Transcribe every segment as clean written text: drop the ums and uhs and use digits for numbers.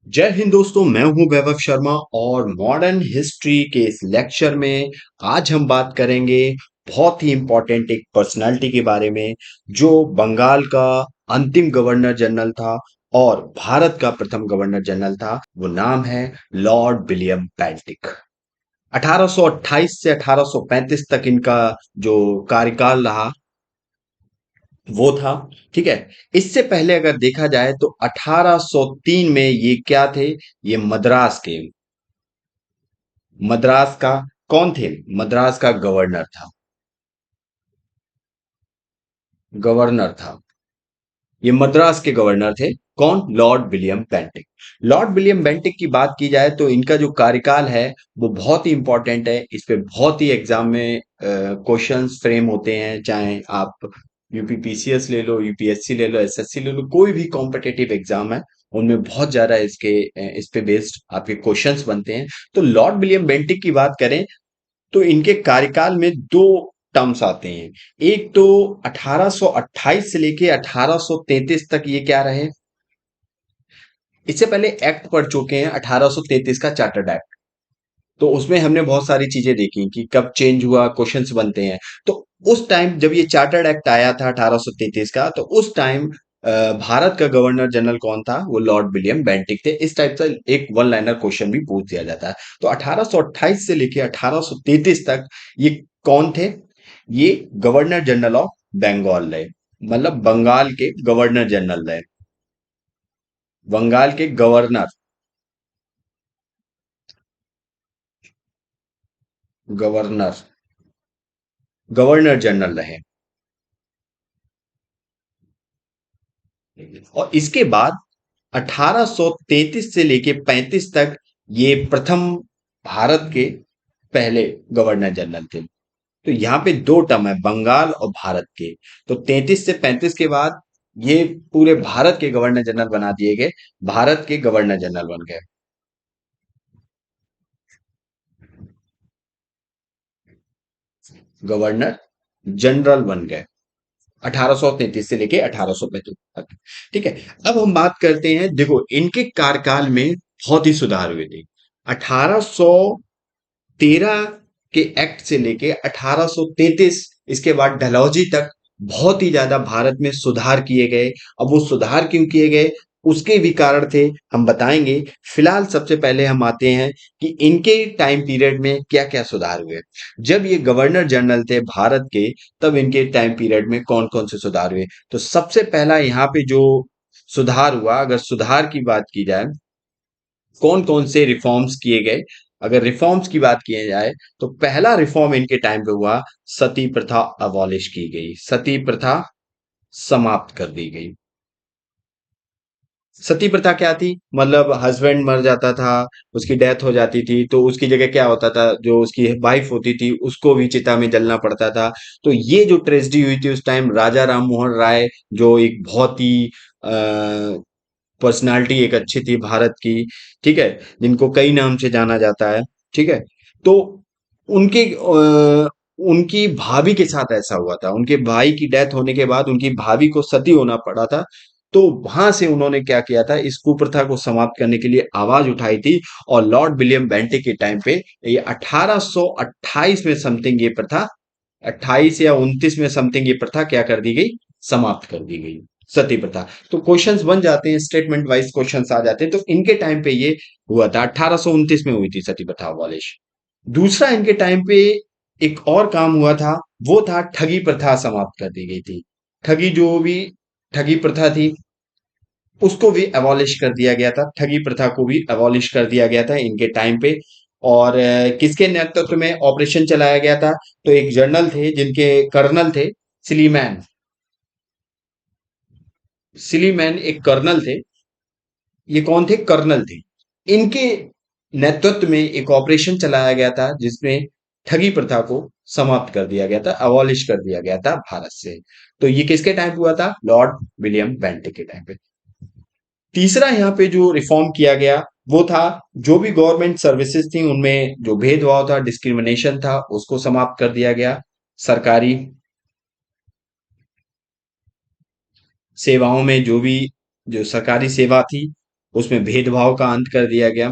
जय हिंद दोस्तों, मैं हूं वैभव शर्मा और मॉडर्न हिस्ट्री के इस लेक्चर में आज हम बात करेंगे बहुत ही इंपॉर्टेंट एक पर्सनालिटी के बारे में जो बंगाल का अंतिम गवर्नर जनरल था और भारत का प्रथम गवर्नर जनरल था। वो नाम है लॉर्ड विलियम बेंटिक। 1828 से 1835 तक इनका जो कार्यकाल रहा वो था। ठीक है। इससे पहले अगर देखा जाए तो 1803 में ये क्या थे, ये मद्रास के, मद्रास का कौन थे, मद्रास का गवर्नर था, गवर्नर था। ये मद्रास के गवर्नर थे। कौन? Lord William Bentinck. Lord William Bentinck की बात की जाए तो इनका जो कार्यकाल है वो बहुत ही इंपॉर्टेंट है। इस पे बहुत ही एग्जाम में क्वेश्चंस फ्रेम होते हैं, चाहे आप यूपीपीसीएस ले लो, यूपीएससी ले लो, एसएससी ले लो, कोई भी कॉम्पिटिटिव एग्जाम है उनमें बहुत ज्यादा इस पे बेस्ड आपके क्वेश्चंस बनते हैं। तो लॉर्ड विलियम बेंटिक की बात करें तो इनके कार्यकाल में दो टर्म्स आते हैं। एक तो 1828 से लेके 1833 तक ये क्या रहे। इससे पहले एक्ट पढ़ चुके हैं 1833 का चार्टर्ड एक्ट। तो उसमें हमने बहुत सारी चीजें देखी कि कब चेंज हुआ, क्वेश्चंस बनते हैं। तो उस टाइम जब ये चार्टर्ड एक्ट आया था 1833 का, तो उस टाइम भारत का गवर्नर जनरल कौन था? वो लॉर्ड विलियम बेंटिक थे। इस टाइप का एक वन लाइनर क्वेश्चन भी पूछ दिया जाता है। तो 1828 से लेके 1833 तक ये कौन थे? ये गवर्नर जनरल ऑफ बंगाल रहे, मतलब बंगाल के गवर्नर जनरल रहे। बंगाल के गवर्नर, गवर्नर, गवर्नर जनरल रहे। और इसके बाद 1833 से लेके 35 तक ये प्रथम भारत के पहले गवर्नर जनरल थे। तो यहाँ पे दो टर्म है, बंगाल और भारत के। तो 33 से 35 के बाद ये पूरे भारत के गवर्नर जनरल बना दिए गए, भारत के गवर्नर जनरल बन गए, गवर्नर जनरल बन गए 1833 से लेके 1835 तक। ठीक है। अब हम बात करते हैं, देखो इनके कार्यकाल में बहुत ही सुधार हुए थे। 1813 के एक्ट से लेके 1833, इसके बाद डलहौजी तक बहुत ही ज्यादा भारत में सुधार किए गए। अब वो सुधार क्यों किए गए, उसके भी कारण थे, हम बताएंगे। फिलहाल सबसे पहले हम आते हैं कि इनके टाइम पीरियड में क्या क्या सुधार हुए। जब ये गवर्नर जनरल थे भारत के, तब इनके टाइम पीरियड में कौन कौन से सुधार हुए। तो सबसे पहला यहाँ पे जो सुधार हुआ, अगर सुधार की बात की जाए, कौन कौन से रिफॉर्म्स किए गए, अगर रिफॉर्म्स की बात की जाए तो पहला रिफॉर्म इनके टाइम पे हुआ, सती प्रथा अबॉलिश की गई, सती प्रथा समाप्त कर दी गई। सती प्रथा क्या थी? मतलब हस्बैंड मर जाता था, उसकी डेथ हो जाती थी, तो उसकी जगह क्या होता था, जो उसकी वाइफ होती थी उसको भी चिता में जलना पड़ता था। तो ये जो ट्रेजेडी हुई थी उस टाइम, राजा राम मोहन राय जो एक बहुत ही पर्सनालिटी एक अच्छी थी भारत की, ठीक है, जिनको कई नाम से जाना जाता है, ठीक है। तो उनके उनकी भाभी के साथ ऐसा हुआ था, उनके भाई की डेथ होने के बाद उनकी भाभी को सती होना पड़ा था। तो वहां से उन्होंने क्या किया था, इस कुप्रथा को समाप्त करने के लिए आवाज उठाई थी। और लॉर्ड विलियम बेंटिक के टाइम पे ये 1828 में समथिंग ये प्रथा, 28 या 29 में समथिंग ये प्रथा क्या कर दी गई, समाप्त कर दी गई, सती प्रथा। तो क्वेश्चंस बन जाते हैं, स्टेटमेंट वाइज क्वेश्चंस आ जाते हैं। तो इनके टाइम पे ये हुआ था, 1829 में हुई थी सती प्रथा अबॉलिश। दूसरा इनके टाइम पे एक और काम हुआ था, वो था ठगी प्रथा समाप्त कर दी गई थी। ठगी, जो भी ठगी प्रथा थी उसको भी अबॉलिश कर दिया गया था, ठगी प्रथा को भी अबॉलिश कर दिया गया था इनके टाइम पे। और किसके नेतृत्व में ऑपरेशन चलाया गया था? तो एक जनरल थे जिनके कर्नल थे, सिलीमैन। सिलीमैन एक कर्नल थे। ये कौन थे? कर्नल थे। इनके नेतृत्व में एक ऑपरेशन चलाया गया था जिसमें ठगी प्रथा को समाप्त कर दिया गया था, अबॉलिश कर दिया गया था भारत से। तो ये किसके टाइम पे हुआ था? लॉर्ड विलियम बेंटिक के टाइम पे। तीसरा यहाँ पे जो रिफॉर्म किया गया वो था, जो भी गवर्नमेंट सर्विसेज थी उनमें जो भेदभाव था, डिस्क्रिमिनेशन था, उसको समाप्त कर दिया गया। सरकारी सेवाओं में जो भी, जो सरकारी सेवा थी उसमें भेदभाव का अंत कर दिया गया।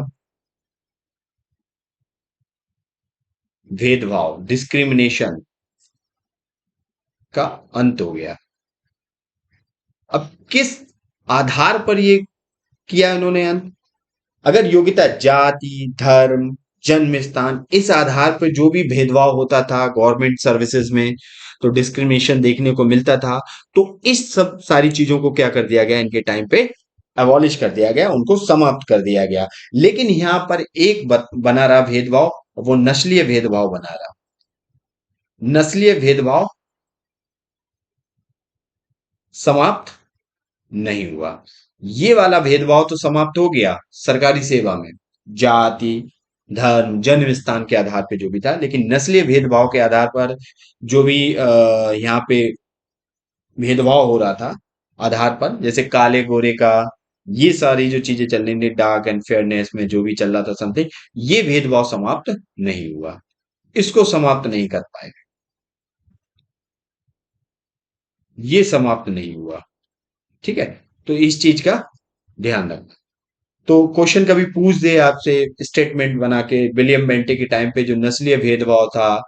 भेदभाव, डिस्क्रिमिनेशन का अंत हो गया। अब किस आधार पर ये किया इन्होंने अंत? अगर योग्यता, जाति, धर्म, जन्म स्थान, इस आधार पर जो भी भेदभाव होता था गवर्नमेंट सर्विसेज में, तो डिस्क्रिमिनेशन देखने को मिलता था, तो इस सब सारी चीजों को क्या कर दिया गया इनके टाइम पे? अबॉलिश कर दिया गया, उनको समाप्त कर दिया गया। लेकिन यहां पर एक बना रहा भेदभाव, वो नस्लीय भेदभाव बना रहा। नस्लीय भेदभाव समाप्त नहीं हुआ। ये वाला भेदभाव तो समाप्त हो गया सरकारी सेवा में, जाति, धर्म, जन्म स्थान के आधार पे जो भी था, लेकिन नस्लीय भेदभाव के आधार पर जो भी यहाँ पे भेदभाव हो रहा था आधार पर, जैसे काले गोरे का, ये सारी जो चीजें चल रही थी, डार्क एंड फेयरनेस में जो भी चल रहा था समथिंग, ये भेदभाव समाप्त नहीं हुआ। इसको समाप्त नहीं कर पाए, ये समाप्त नहीं हुआ। ठीक है, तो इस चीज का ध्यान रखना। तो क्वेश्चन कभी पूछ दे आपसे स्टेटमेंट बना के, विलियम बेंटे के टाइम पे जो नस्लीय भेदभाव था,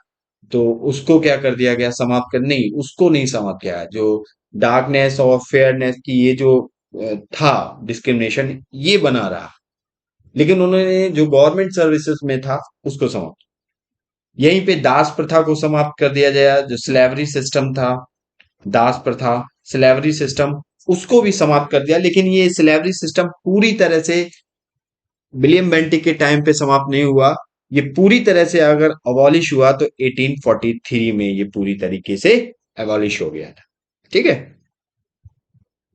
तो उसको क्या कर दिया गया? समाप्त कर, नहीं, उसको नहीं समाप्त किया। जो डार्कनेस और फेयरनेस की ये जो था डिस्क्रिमिनेशन, ये बना रहा, लेकिन उन्होंने जो गवर्नमेंट सर्विसेज में था उसको समाप्त। यहीं पे दास प्रथा को समाप्त कर दिया गया, जो स्लेवरी सिस्टम था, दास प्रथा, स्लेवरी सिस्टम, उसको भी समाप्त कर दिया। लेकिन ये स्लेवरी सिस्टम पूरी तरह से विलियम बेंटिक के टाइम पे समाप्त नहीं हुआ। ये पूरी तरह से अगर अबॉलिश हुआ तो 1843 में ये पूरी तरीके से अबॉलिश हो गया था। ठीक है,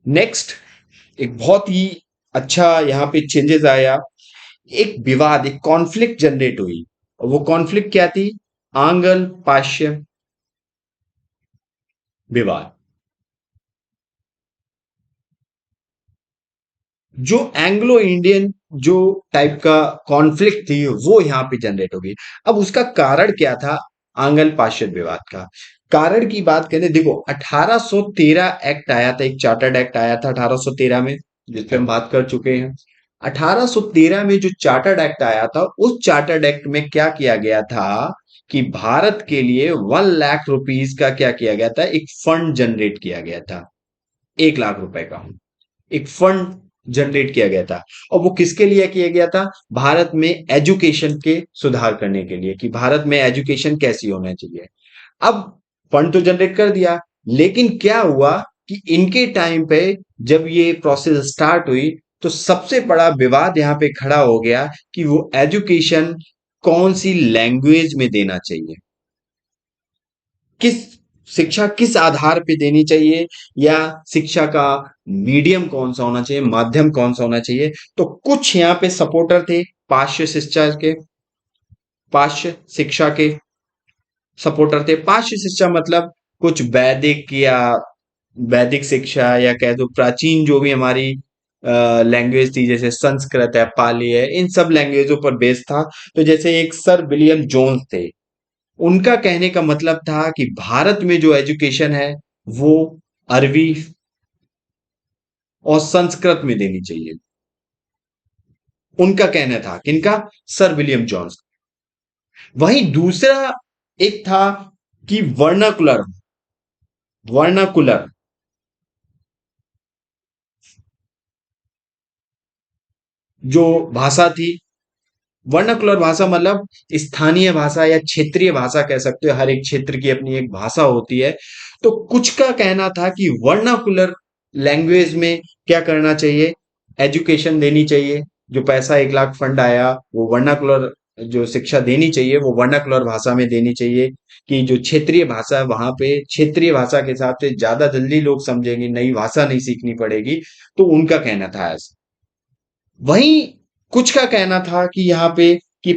नेक्स्ट एक बहुत ही अच्छा यहाँ पे चेंजेस आया। एक विवाद, एक कॉन्फ्लिक्ट जनरेट हुई, और वो कॉन्फ्लिक्ट क्या थी? आंग्ल पाश्य विवाद। जो एंग्लो इंडियन जो टाइप का कॉन्फ्लिक्ट थी वो यहाँ पे जनरेट हो गई। अब उसका कारण क्या था? आंग्ल पाश्चात्य विवाद का कारण की बात करें, देखो 1813 एक्ट आया था, एक चार्टर्ड एक्ट आया था 1813 में, जिस पे हम बात कर चुके हैं। 1813 में जो चार्टर्ड एक्ट आया था, उस चार्टर्ड एक्ट में क्या किया गया था कि भारत के लिए 1 लाख रुपीज का क्या किया गया था? एक फंड जनरेट किया गया था, 1 लाख रुपए का एक फंड जनरेट किया गया था। और वो किसके लिए किया गया था? भारत में एजुकेशन के सुधार करने के लिए, कि भारत में एजुकेशन कैसी होना चाहिए। अब फंड तो जनरेट कर दिया, लेकिन क्या हुआ कि इनके टाइम पे जब ये प्रोसेस स्टार्ट हुई, तो सबसे बड़ा विवाद यहाँ पे खड़ा हो गया कि वो एजुकेशन कौन सी लैंग्वेज में देना चाहिए, किस शिक्षा किस आधार पे देनी चाहिए, या शिक्षा का मीडियम कौन सा होना चाहिए, माध्यम कौन सा होना चाहिए। तो कुछ यहाँ पे सपोर्टर थे पाश्चात्य शिक्षा के, पाश्चात्य शिक्षा के सपोर्टर थे। पाश्चात्य शिक्षा मतलब कुछ वैदिक, या वैदिक शिक्षा, या कह दो प्राचीन जो भी हमारी लैंग्वेज थी, जैसे संस्कृत है, पाली है, इन सब लैंग्वेजों पर बेस्ड था। तो जैसे एक सर विलियम जोन्स थे, उनका कहने का मतलब था कि भारत में जो एजुकेशन है वो अरबी और संस्कृत में देनी चाहिए। उनका कहना था, किनका? Sir William Jones. वहीं दूसरा एक था कि वर्नाकुलर, वर्नाकुलर जो भाषा थी, वर्नाकुलर भाषा मतलब स्थानीय भाषा या क्षेत्रीय भाषा कह सकते हो, हर एक क्षेत्र की अपनी एक भाषा होती है। तो कुछ का कहना था कि वर्नाकुलर लैंग्वेज में क्या करना चाहिए? एजुकेशन देनी चाहिए। जो पैसा 1 लाख फंड आया, वो वर्नाकुलर जो शिक्षा देनी चाहिए वो वर्नाकुलर भाषा में देनी चाहिए, कि जो क्षेत्रीय भाषा है वहां पे क्षेत्रीय भाषा के हिसाब से ज्यादा जल्दी लोग समझेंगे, नई भाषा नहीं सीखनी पड़ेगी। तो उनका कहना था ऐसा। वहीं कुछ का कहना था कि यहाँ पे कि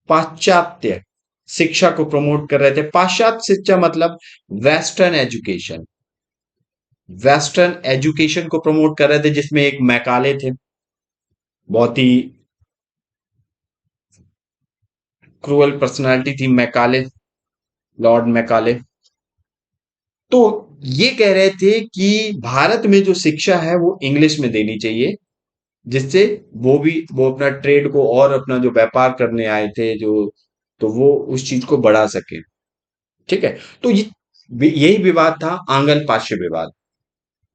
पाश्चात्य शिक्षा को प्रमोट कर रहे थे। पाश्चात्य शिक्षा मतलब वेस्टर्न एजुकेशन, वेस्टर्न एजुकेशन को प्रमोट कर रहे थे, जिसमें एक मैकाले थे, बहुत ही क्रूअल पर्सनालिटी थी मैकाले, लॉर्ड मैकाले। तो ये कह रहे थे कि भारत में जो शिक्षा है वो इंग्लिश में देनी चाहिए, जिससे वो अपना ट्रेड को और अपना जो व्यापार करने आए थे जो, तो वो उस चीज को बढ़ा सके। ठीक है। तो यही विवाद था, आंगन पाश्य विवाद।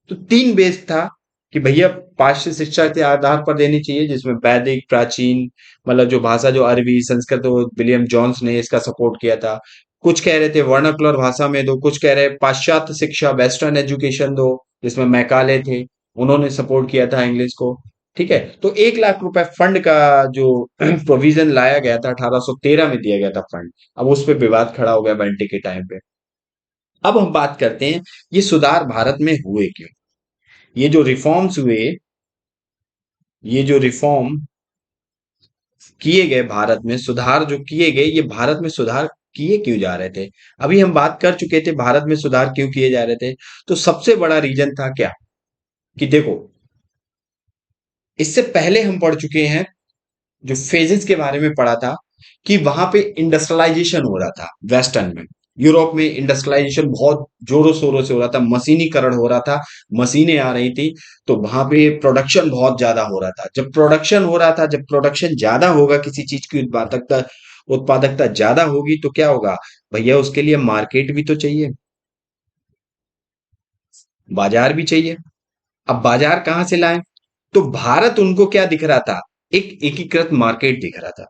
तो तीन बेस था कि भैया पाश्य शिक्षा के आधार पर देनी चाहिए, जिसमें वैदिक प्राचीन, मतलब जो भाषा, जो अरबी संस्कृत, वो विलियम जोन्स ने इसका सपोर्ट किया था। कुछ कह रहे थे वर्नाकुलर भाषा में दो, कुछ कह रहे पाश्चात्य शिक्षा, वेस्टर्न एजुकेशन दो, जिसमें मैकाले थे, उन्होंने सपोर्ट किया था इंग्लिश को। ठीक है। तो 1 लाख रुपए फंड का जो प्रोविजन लाया गया था, 1813 में दिया गया था फंड। अब उस पर विवाद खड़ा हो गया बेंटिक के टाइम पे। अब हम बात करते हैं, ये सुधार भारत में हुए क्यों? ये जो रिफॉर्म्स हुए, ये जो रिफॉर्म किए गए भारत में, सुधार जो किए गए, ये भारत में सुधार किए क्यों जा रहे थे? अभी हम बात कर चुके थे भारत में सुधार क्यों किए जा रहे थे। तो सबसे बड़ा रीजन था क्या, कि देखो, इससे पहले हम पढ़ चुके हैं, जो फेजेस के बारे में पढ़ा था, कि वहां पे इंडस्ट्रियलाइजेशन हो रहा था वेस्टर्न में। यूरोप में इंडस्ट्रियलाइजेशन बहुत जोरों शोरों से हो रहा था, मशीनीकरण हो रहा था, मशीनें आ रही थी। तो वहां पे प्रोडक्शन बहुत ज्यादा हो रहा था। जब प्रोडक्शन हो रहा था, जब प्रोडक्शन ज्यादा होगा, किसी चीज की उत्पादकता उत्पादकता ज्यादा होगी, तो क्या होगा भैया, उसके लिए मार्केट भी तो चाहिए, बाजार भी चाहिए। अब बाजार कहाँ से लाएं? तो भारत उनको क्या दिख रहा था, एक एकीकृत मार्केट दिख रहा था।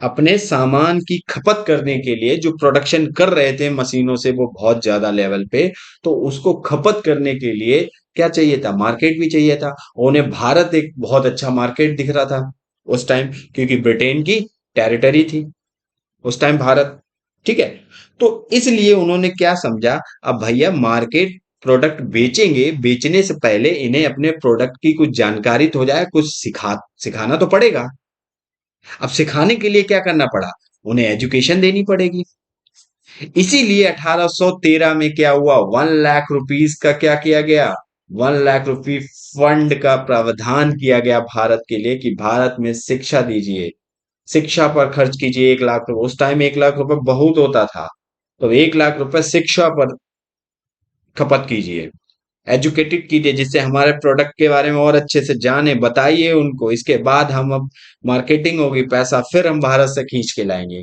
अपने सामान की खपत करने के लिए जो प्रोडक्शन कर रहे थे मशीनों से, वो बहुत ज्यादा लेवल पे, तो उसको खपत करने के लिए क्या चाहिए था, मार्केट भी चाहिए था। उन्हें भारत एक बहुत अच्छा मार्केट दिख रहा था उस टाइम, क्योंकि ब्रिटेन की टेरिटरी थी उस टाइम भारत। ठीक है। तो इसलिए उन्होंने क्या समझा, अब भैया मार्केट प्रोडक्ट बेचेंगे, बेचने से पहले इन्हें अपने प्रोडक्ट की कुछ जानकारी तो हो जाए, कुछ सिखाना तो पड़ेगा। अब सिखाने के लिए क्या करना पड़ा, उन्हें एजुकेशन देनी पड़ेगी। इसीलिए 1813 में क्या हुआ, 1 लाख रुपीस का क्या किया गया, 1 लाख रुपी फंड का प्रावधान किया गया भारत के लिए, कि भारत में शिक्षा दीजिए, शिक्षा पर खर्च कीजिए 1 लाख रुपए। उस टाइम 1 लाख रुपए बहुत होता था। तो 1 लाख रुपए शिक्षा पर खपत कीजिए, एजुकेटेड कीजिए, जिससे हमारे प्रोडक्ट के बारे में और अच्छे से जाने, बताइए उनको। इसके बाद हम अब मार्केटिंग होगी, पैसा फिर हम भारत से खींच के लाएंगे।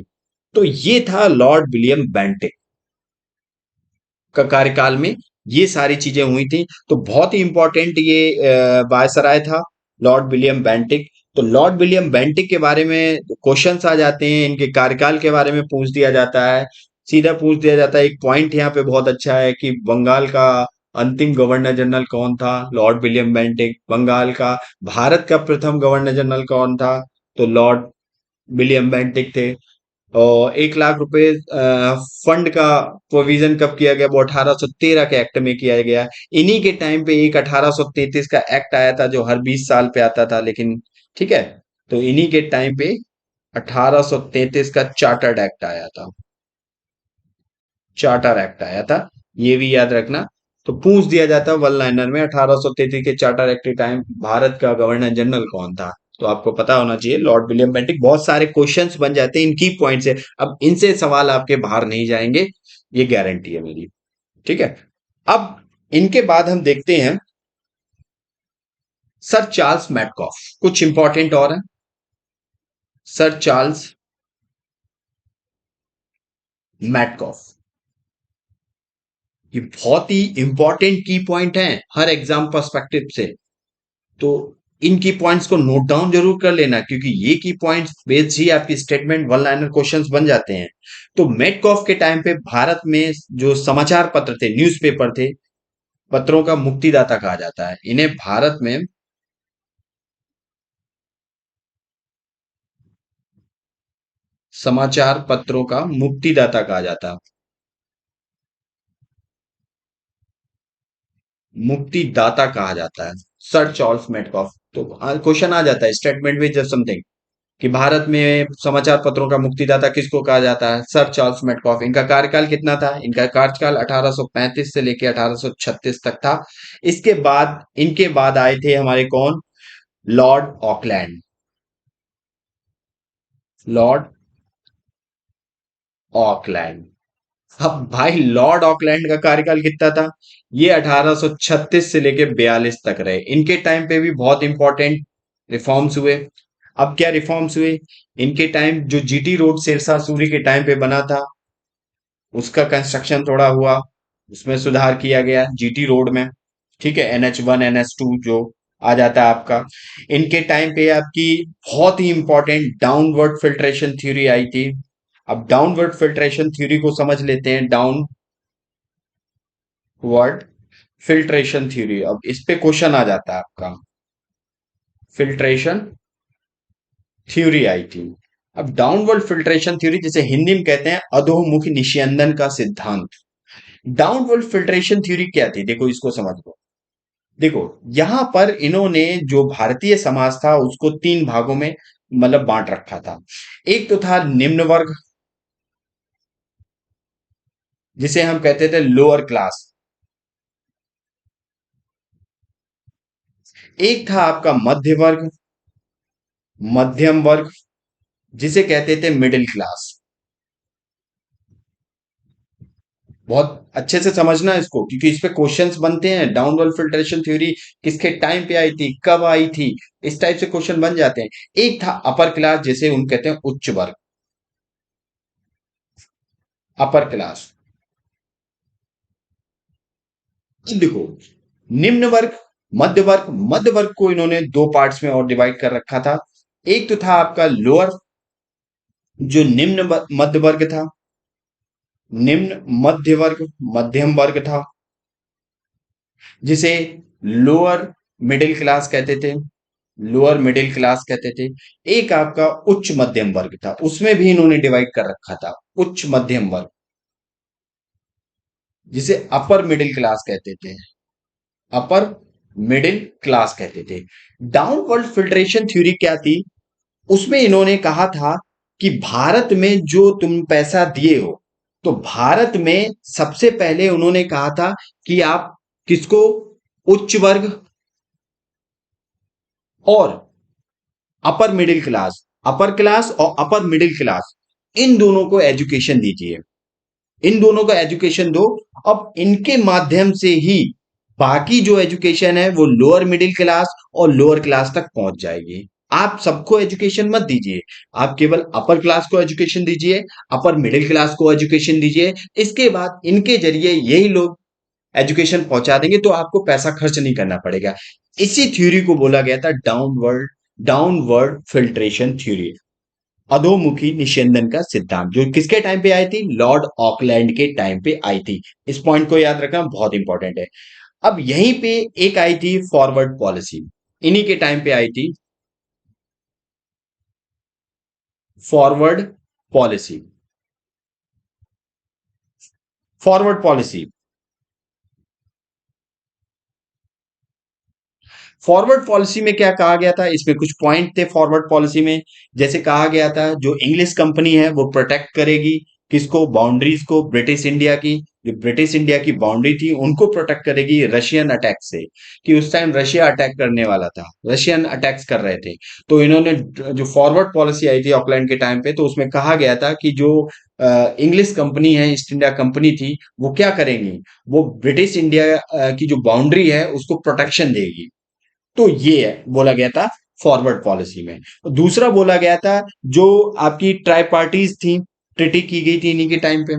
तो ये था लॉर्ड विलियम बेंटिक का कार्यकाल में, ये सारी चीजें हुई थी। तो बहुत ही इंपॉर्टेंट ये वायसराय था, लॉर्ड विलियम बेंटिक। तो लॉर्ड विलियम बेंटिक के बारे में क्वेश्चंस आ जाते हैं, इनके कार्यकाल के बारे में पूछ दिया जाता है, सीधा पूछ दिया जाता है। एक पॉइंट यहाँ पे बहुत अच्छा है कि बंगाल का अंतिम गवर्नर जनरल कौन था, लॉर्ड विलियम बेंटिक। बंगाल का, भारत का प्रथम गवर्नर जनरल कौन था, तो लॉर्ड विलियम बेंटिक थे। और 1 लाख रुपए फंड का प्रोविजन कब किया गया, वो 1813 के एक्ट में किया गया। इन्हीं के टाइम पे एक 1833 का एक्ट आया था, जो हर 20 साल पे आता था, लेकिन ठीक है। तो इन्हीं के टाइम पे 1833 का चार्टर्ड एक्ट आया था, चार्टर एक्ट आया था, ये भी याद रखना। तो पूछ दिया जाता वन लाइनर में, 1833 के चार्टर एक्ट के टाइम भारत का गवर्नर जनरल कौन था। तो आपको पता होना चाहिए लॉर्ड विलियम बेंटिक। बहुत सारे क्वेश्चंस बन जाते हैं इन की पॉइंट से। अब इनसे सवाल आपके बाहर नहीं जाएंगे, ये गारंटी है मेरी। ठीक है। अब इनके बाद हम देखते हैं सर चार्ल्स मैटकॉफ। कुछ इंपॉर्टेंट और है, सर चार्ल्स मैटकॉफ, ये बहुत ही इंपॉर्टेंट की पॉइंट है हर एग्जाम पर्सपेक्टिव से। तो इन की पॉइंट्स को नोट डाउन जरूर कर लेना, क्योंकि ये की पॉइंट्स बेस्ड ही आपकी स्टेटमेंट वन लाइनर क्वेश्चंस बन जाते हैं। तो मेटकॉफ के टाइम पे भारत में जो समाचार पत्र थे, न्यूज़पेपर थे, पत्रों का मुक्तिदाता कहा जाता है इन्हें भारत में। समाचार पत्रों का मुक्तिदाता कहा जाता है, मुक्तिदाता कहा जाता है सर चार्ल्स मेटकॉफ। तो क्वेश्चन आ जाता है, स्टेटमेंट विद समथिंग, कि भारत में समाचार पत्रों का मुक्तिदाता किसको कहा जाता है, सर चार्ल्स मेटकॉफ। इनका कार्यकाल कितना था, इनका कार्यकाल 1835 से लेकर 1836 तक था। इसके बाद, इनके बाद आए थे हमारे कौन, लॉर्ड ऑकलैंड, लॉर्ड ऑकलैंड। अब भाई लॉर्ड ऑकलैंड का कार्यकाल कितना था? ये 1836 से लेके 42 तक रहे। इनके टाइम पे भी बहुत इंपॉर्टेंट रिफॉर्म्स हुए। अब क्या रिफॉर्म्स हुए? इनके टाइम जो जीटी रोड सिरसा सूरी के टाइम पे बना था, उसका कंस्ट्रक्शन थोड़ा हुआ, उसमें सुधार किया गया जीटी रोड में। ठीक है, NH1 NH2 जो आ जाता है आपका। इनके टाइम पे आपकी बहुत ही इंपॉर्टेंट डाउनवर्ड फिल्ट्रेशन थ्योरी आई थी। अब डाउनवर्ड फिल्ट्रेशन थ्योरी को समझ लेते हैं। डाउनवर्ड फिल्ट्रेशन थ्योरी, अब इस पे क्वेश्चन आ जाता है आपका। फिल्ट्रेशन थ्योरी आई थी। अब डाउनवर्ड फिल्ट्रेशन थ्योरी, जिसे हिंदी में कहते हैं अधोमुखी निस्यंदन का सिद्धांत। डाउनवर्ड फिल्ट्रेशन थ्योरी क्या थी? देखो इसको समझ लो। देखो, यहां पर इन्होंने जो भारतीय समाज था उसको तीन भागों में मतलब बांट रखा था। एक तो था निम्न वर्ग, जिसे हम कहते थे लोअर क्लास। एक था आपका मध्य वर्ग, मध्यम वर्ग, जिसे कहते थे मिडिल क्लास। बहुत अच्छे से समझना इसको, क्योंकि इस पे क्वेश्चंस बनते हैं। डाउनवर्ड फिल्ट्रेशन थ्योरी किसके टाइम पे आई थी, कब आई थी, इस टाइप से क्वेश्चन बन जाते हैं। एक था अपर क्लास, जिसे उन कहते हैं उच्च वर्ग, अपर क्लास। अब देखो, निम्न वर्ग, मध्य वर्ग। मध्य वर्ग को इन्होंने दो पार्ट्स में और डिवाइड कर रखा था। एक तो था आपका लोअर, जो मध्य वर्ग था। निम्न मध्य वर्ग, मध्यम वर्ग था, जिसे लोअर मिडिल क्लास कहते थे। लोअर मिडिल क्लास कहते थे। एक आपका उच्च मध्यम वर्ग था, उसमें भी इन्होंने डिवाइड कर रखा था, उच्च मध्यम वर्ग, जिसे अपर मिडिल क्लास कहते थे। अपर मिडिल क्लास कहते थे। डाउनवर्ड फिल्ट्रेशन थ्योरी क्या थी? उसमें इन्होंने कहा था कि भारत में जो तुम पैसा दिए हो, तो भारत में सबसे पहले उन्होंने कहा था कि आप किसको, उच्च वर्ग और upper middle class, upper class और अपर मिडिल क्लास, इन दोनों को एजुकेशन दीजिए। इन दोनों का एजुकेशन दो। अब इनके माध्यम से ही बाकी जो एजुकेशन है वो लोअर मिडिल क्लास और लोअर क्लास तक पहुंच जाएगी। आप सबको एजुकेशन मत दीजिए, आप केवल अपर क्लास को एजुकेशन दीजिए, अपर मिडिल क्लास को एजुकेशन दीजिए। इसके बाद इनके जरिए यही लोग एजुकेशन पहुंचा देंगे, तो आपको पैसा खर्च नहीं करना पड़ेगा। इसी थ्योरी को बोला गया था डाउनवर्ड फिल्ट्रेशन थ्योरी, अधोमुखी निस्यंदन का सिद्धांत, जो किसके टाइम पे आई थी? लॉर्ड ऑकलैंड के टाइम पे आई थी। इस पॉइंट को याद रखना बहुत इंपॉर्टेंट है। अब यहीं पे एक आई थी फॉरवर्ड पॉलिसी, इन्हीं के टाइम पे आई थी forward policy. Forward policy, forward policy में क्या कहा गया था? इसमें कुछ पॉइंट थे फॉरवर्ड पॉलिसी में। जैसे कहा गया था, जो इंग्लिश कंपनी है वो प्रोटेक्ट करेगी किसको? बाउंड्रीज को, ब्रिटिश इंडिया की। जो ब्रिटिश इंडिया की बाउंड्री थी उनको प्रोटेक्ट करेगी रशियन अटैक से, कि उस टाइम रशिया अटैक करने वाला था, रशियन अटैक्स कर रहे थे। तो इन्होंने जो फॉरवर्ड पॉलिसी आई थी ऑकलैंड के टाइम पे, तो उसमें कहा गया था कि जो इंग्लिश कंपनी है, ईस्ट इंडिया कंपनी थी, वो क्या करेंगी? वो ब्रिटिश इंडिया की जो बाउंड्री है उसको प्रोटेक्शन देगी। तो ये है बोला गया था फॉरवर्ड पॉलिसी में। दूसरा बोला गया था, जो आपकी ट्राई पार्टीज थी, ट्रिटी की गई थी इन्हीं के टाइम पे,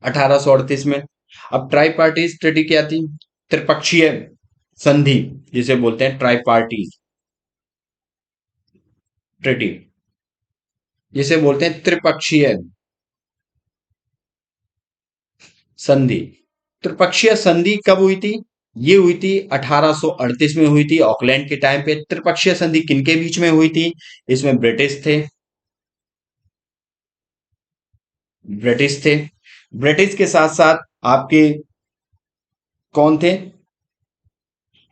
1838 में। अब ट्राई पार्टीज ट्रिटी क्या थी? त्रिपक्षीय संधि, जिसे बोलते हैं ट्राई पार्टीज ट्रिटी, जिसे बोलते हैं त्रिपक्षीय संधि। त्रिपक्षीय संधि कब हुई थी? ये हुई थी 1838 में हुई थी, ऑकलैंड के टाइम पे। त्रिपक्षीय संधि किनके बीच में हुई थी? इसमें ब्रिटिश थे, ब्रिटिश थे। ब्रिटिश के साथ साथ आपके कौन थे?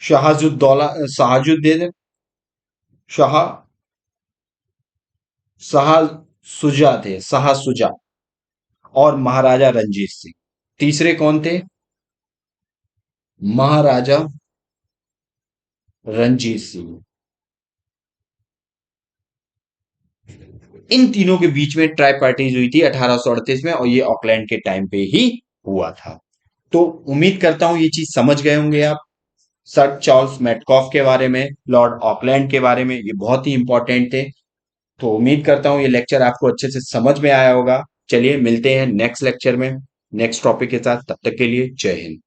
शहाजुद्दौला, शाहजुद्दीन शाह, शाह सुजा थे, शाह सुजा, और महाराजा रंजीत सिंह। तीसरे कौन थे? महाराजा रंजीत सिंह। इन तीनों के बीच में ट्राईपार्टीज हुई थी 1838 में, और ये ऑकलैंड के टाइम पे ही हुआ था। तो उम्मीद करता हूं ये चीज समझ गए होंगे आप। सर चार्ल्स मेटकॉफ के बारे में, लॉर्ड ऑकलैंड के बारे में, ये बहुत ही इंपॉर्टेंट थे। तो उम्मीद करता हूँ ये लेक्चर आपको अच्छे से समझ में आया होगा। चलिए मिलते हैं नेक्स्ट लेक्चर में नेक्स्ट टॉपिक के साथ, तब तक के लिए जय हिंद।